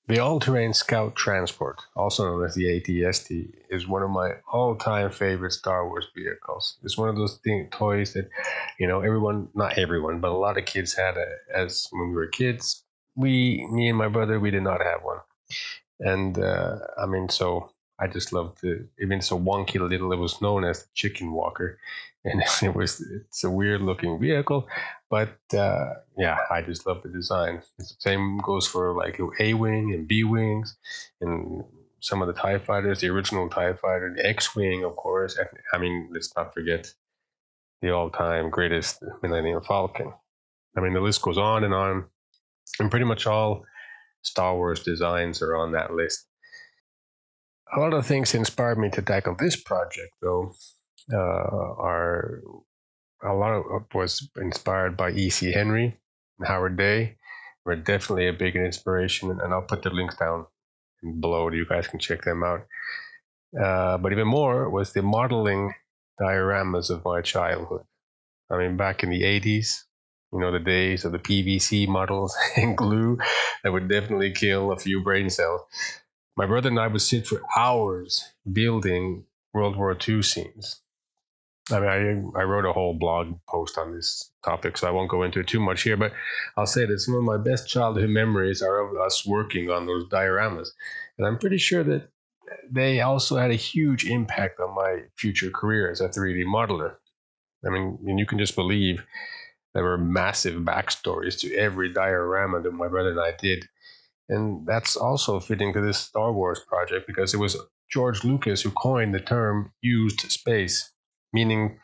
The all-terrain scout transport, also known as the ATST, is one of my all-time favorite Star Wars vehicles. It's one of those toys that, everyone, not everyone, but a lot of kids had as when we were kids. Me and my brother, we did not have one. And so I just loved it. Even so wonky little, it was known as the chicken walker. And it's a weird looking vehicle, but yeah, I just love the design. The same goes for like A Wing and B Wings and some of the TIE fighters, the original TIE fighter, the X Wing, of course. I mean, let's not forget the all time greatest Millennium Falcon. I mean, the list goes on, and pretty much all Star Wars designs are on that list. A lot of things inspired me to tackle this project, though, are a lot of it was inspired by E.C. Henry and Howard Day. Were definitely a big inspiration, and I'll put the links down below. You guys can check them out. But even more was the modeling dioramas of my childhood. I mean, back in the 80s, the days of the PVC models and glue that would definitely kill a few brain cells. My brother and I would sit for hours building World War II scenes. I mean, I wrote a whole blog post on this topic, so I won't go into it too much here, but I'll say that some of my best childhood memories are of us working on those dioramas. And I'm pretty sure that they also had a huge impact on my future career as a 3D modeler. I mean, and you can just believe there were massive backstories to every diorama that my brother and I did. And that's also fitting to this Star Wars project because it was George Lucas who coined the term used space, meaning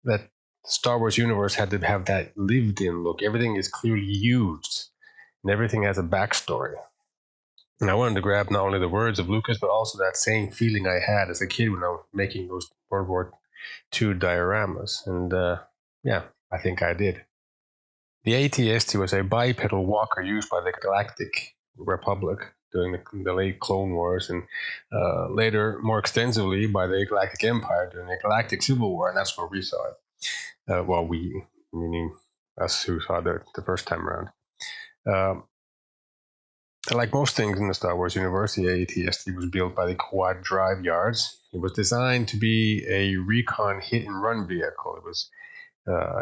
that the Star Wars universe had to have that lived in look. Everything is clearly used and everything has a backstory. And I wanted to grab not only the words of Lucas, but also that same feeling I had as a kid when I was making those World War II dioramas. And yeah, I think I did. The ATST was a bipedal walker used by the Galactic Republic during the late Clone Wars, and later, more extensively, by the Galactic Empire during the Galactic Civil War, and that's where we saw it. Well, we, meaning us who saw it the first time around. Like most things in the Star Wars universe, the ATST was built by the Quad Drive Yards. It was designed to be a recon hit and run vehicle. It was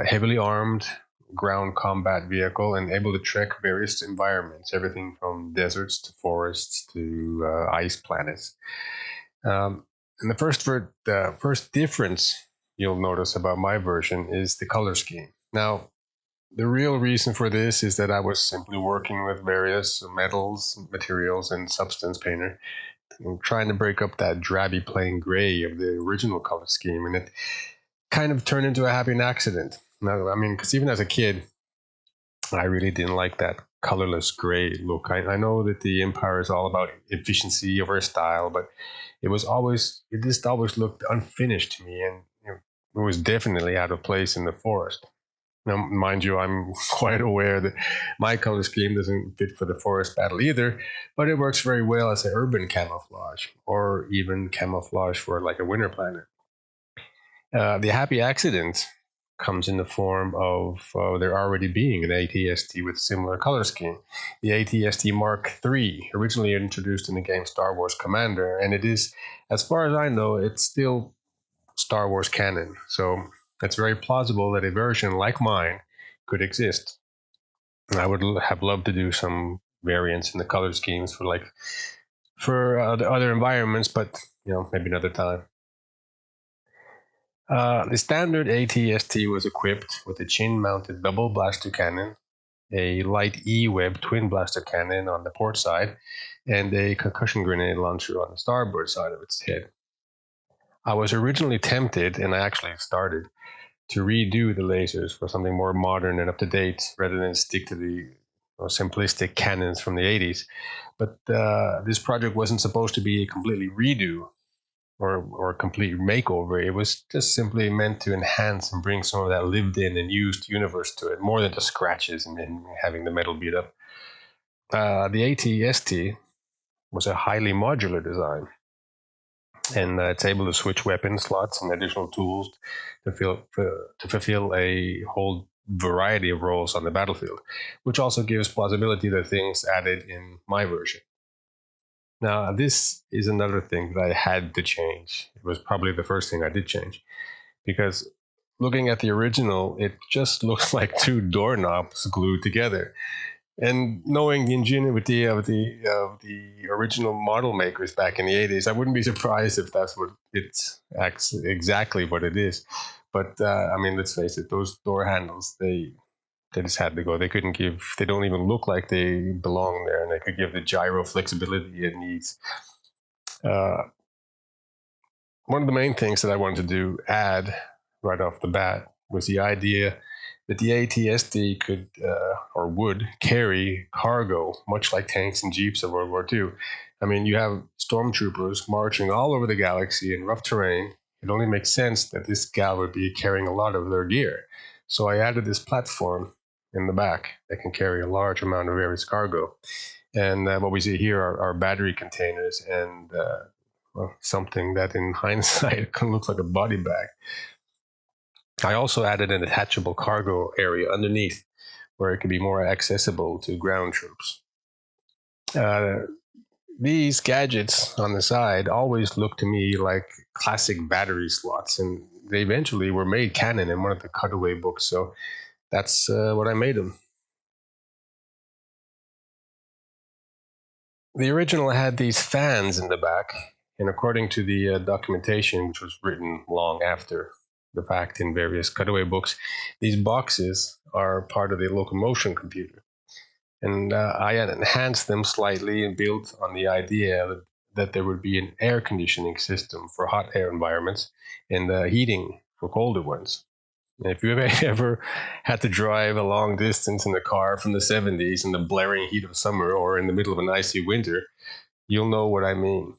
heavily armed, ground combat vehicle and able to trek various environments, everything from deserts to forests to ice planets. And the first difference you'll notice about my version is the color scheme. Now, the real reason for this is that I was simply working with various metals, materials, and substance painter, and trying to break up that drabby plain gray of the original color scheme, and it kind of turned into a happy accident. Now, I mean, because even as a kid, I really didn't like that colorless gray look. I know that the Empire is all about efficiency over style, but it just always looked unfinished to me, and it was definitely out of place in the forest. Now, mind you, I'm quite aware that my color scheme doesn't fit for the forest battle either, but it works very well as an urban camouflage, or even camouflage for like a winter planet. The happy accident comes in the form of there already being an ATST with similar color scheme. The ATST Mark III, originally introduced in the game Star Wars Commander, and it is, as far as I know, it's still Star Wars canon. So it's very plausible that a version like mine could exist. And I would have loved to do some variants in the color schemes for other environments, but maybe another time. The standard ATST was equipped with a chin-mounted double blaster cannon, a light E-web twin blaster cannon on the port side, and a concussion grenade launcher on the starboard side of its head. I was originally tempted, and I actually started, to redo the lasers for something more modern and up-to-date rather than stick to the simplistic cannons from the 80s. But this project wasn't supposed to be a completely redo or a complete makeover. It was just simply meant to enhance and bring some of that lived in and used universe to it, more than just scratches and having the metal beat up. The ATST was a highly modular design, and it's able to switch weapon slots and additional tools to fulfill a whole variety of roles on the battlefield, which also gives plausibility to things added in my version. Now, this is another thing that I had to change. It was probably the first thing I did change because looking at the original, it just looks like two doorknobs glued together. And knowing the ingenuity of the original model makers back in the 80s, I wouldn't be surprised if that's what it's exactly what it is. But I mean, let's face it, those door handles, they just had to go. They couldn't give. They don't even look like they belong there, and they could give the gyro flexibility it needs. Uh, One of the main things that I wanted to do add right off the bat was the idea that the ATSD could or would carry cargo, much like tanks and jeeps of World War II. I mean, you have stormtroopers marching all over the galaxy in rough terrain. It only makes sense that this gal would be carrying a lot of their gear. So I added this platform in the back that can carry a large amount of various cargo. And what we see here are battery containers and well, something that in hindsight can look like a body bag. I also added an attachable cargo area underneath where it could be more accessible to ground troops. These gadgets on the side always look to me like classic battery slots, and they eventually were made canon in one of the cutaway books, so that's what I made them. The original had these fans in the back, and according to the documentation, which was written long after the fact in various cutaway books, these boxes are part of the locomotion computer. And I had enhanced them slightly and built on the idea that there would be an air conditioning system for hot air environments and heating for colder ones. And if you've ever had to drive a long distance in a car from the 70s in the blaring heat of summer or in the middle of an icy winter, you'll know what I mean.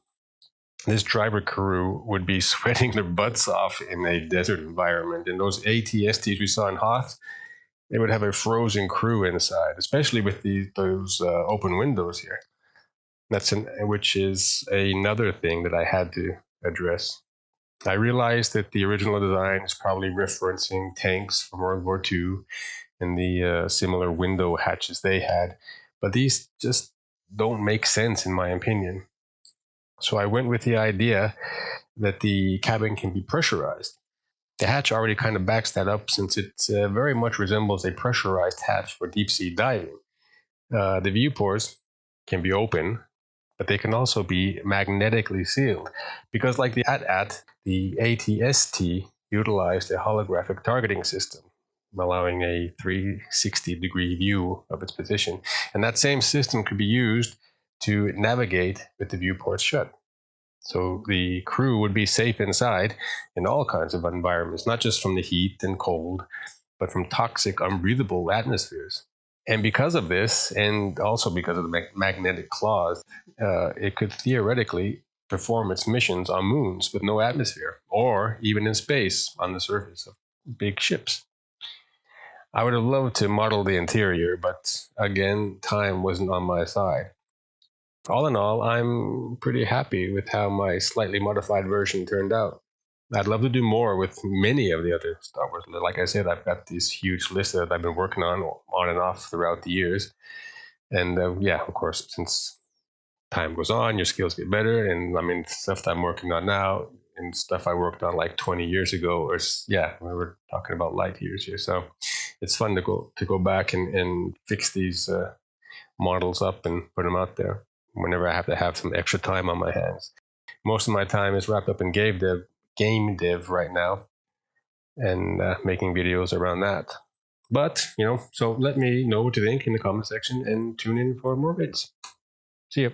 This driver crew would be sweating their butts off in a desert environment. And those ATSTs we saw in Hoth, they would have a frozen crew inside, especially with those open windows here. Which is another thing that I had to address. I realized that the original design is probably referencing tanks from World War II and the similar window hatches they had, but these just don't make sense in my opinion. So I went with the idea that the cabin can be pressurized. The hatch already kind of backs that up since it very much resembles a pressurized hatch for deep sea diving. The viewports can be open, but they can also be magnetically sealed because, like the AT-AT, the ATST utilized a holographic targeting system, allowing a 360-degree view of its position. And that same system could be used to navigate with the viewports shut. So the crew would be safe inside in all kinds of environments, not just from the heat and cold, but from toxic, unbreathable atmospheres. And because of this, and also because of the magnetic claws, it could theoretically perform its missions on moons with no atmosphere, or even in space on the surface of big ships. I would have loved to model the interior, but again, time wasn't on my side. All in all, I'm pretty happy with how my slightly modified version turned out. I'd love to do more with many of the other Star Wars. Like I said, I've got this huge list that I've been working on and off throughout the years. And yeah, of course, since time goes on, your skills get better. And I mean, stuff that I'm working on now and stuff I worked on like 20 years ago, or yeah, we were talking about light years here. So it's fun to go back and fix these models up and put them out there whenever I have to have some extra time on my hands. Most of my time is wrapped up in game dev right now, and making videos around that. But, so let me know what you think in the comment section and tune in for more vids. See you.